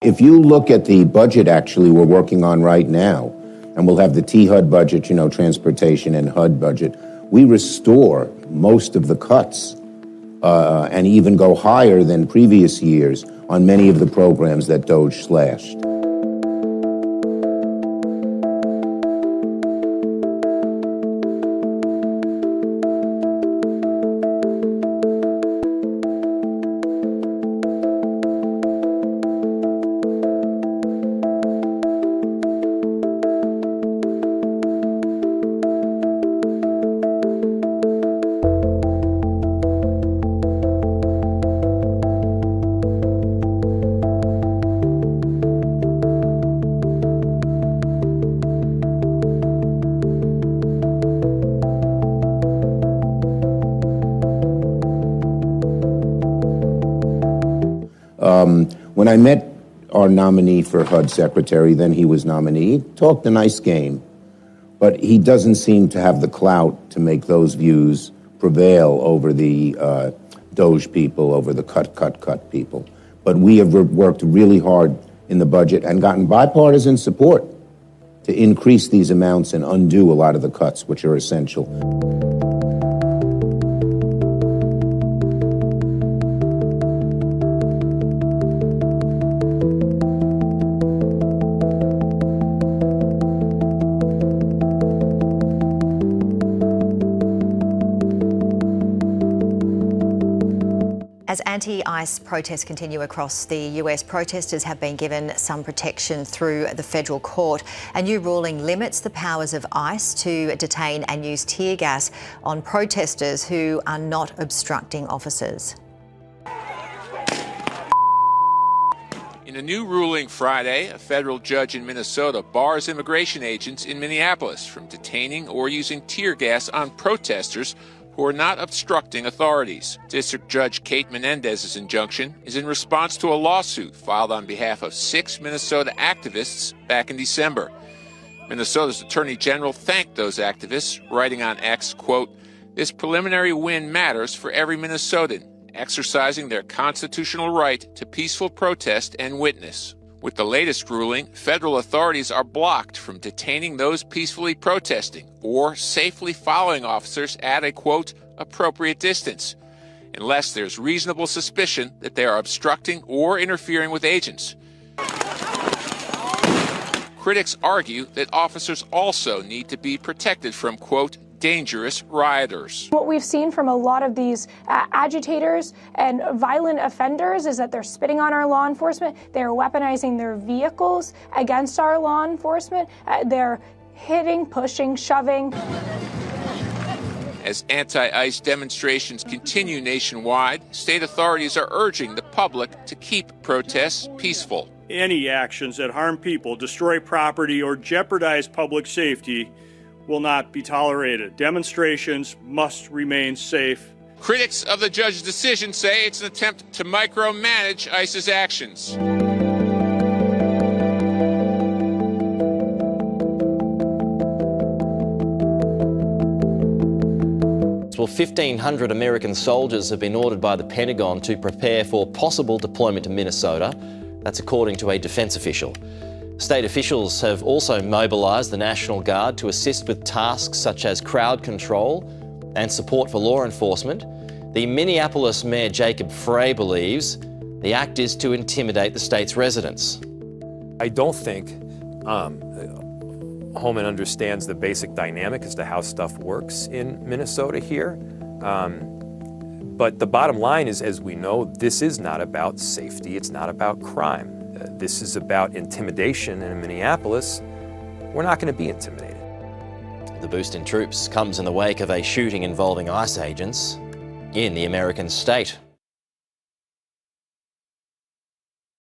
If you look at the budget actually we're working on right now, and we'll have the T-HUD budget, transportation and HUD budget, we restore most of the cuts and even go higher than previous years on many of the programs that DOGE slashed. When I met our nominee for HUD secretary, then he was nominee, he talked a nice game, but he doesn't seem to have the clout to make those views prevail over the DOGE people, over the cut people. But we have worked really hard in the budget and gotten bipartisan support to increase these amounts and undo a lot of the cuts, which are essential. As anti-ICE protests continue across the US, protesters have been given some protection through the federal court. A new ruling limits the powers of ICE to detain and use tear gas on protesters who are not obstructing officers. In a new ruling Friday, a federal judge in Minnesota bars immigration agents in Minneapolis from detaining or using tear gas on protesters who are not obstructing authorities. District Judge Kate Menendez's injunction is in response to a lawsuit filed on behalf of 6 Minnesota activists back in December. Minnesota's Attorney General thanked those activists, writing on X, quote, "This preliminary win matters for every Minnesotan, exercising their constitutional right to peaceful protest and witness." With the latest ruling, federal authorities are blocked from detaining those peacefully protesting or safely following officers at a, quote, "appropriate distance," unless there's reasonable suspicion that they are obstructing or interfering with agents. Critics argue that officers also need to be protected from, quote, "dangerous rioters." What we've seen from a lot of these agitators and violent offenders is that they're spitting on our law enforcement, they're weaponizing their vehicles against our law enforcement, they're hitting, pushing, shoving. As anti-ICE demonstrations continue nationwide, state authorities are urging the public to keep protests peaceful. Any actions that harm people, destroy property, or jeopardize public safety will not be tolerated. Demonstrations must remain safe. Critics of the judge's decision say it's an attempt to micromanage ICE's actions. Well, 1,500 American soldiers have been ordered by the Pentagon to prepare for possible deployment to Minnesota. That's according to a defence official. State officials have also mobilised the National Guard to assist with tasks such as crowd control and support for law enforcement. The Minneapolis Mayor Jacob Frey believes the act is to intimidate the state's residents. I don't think Homan understands the basic dynamic as to how stuff works in Minnesota here. But the bottom line is, as we know, this is not about safety. It's not about crime. This is about intimidation in Minneapolis. We're not going to be intimidated. The boost in troops comes in the wake of a shooting involving ICE agents in the American state.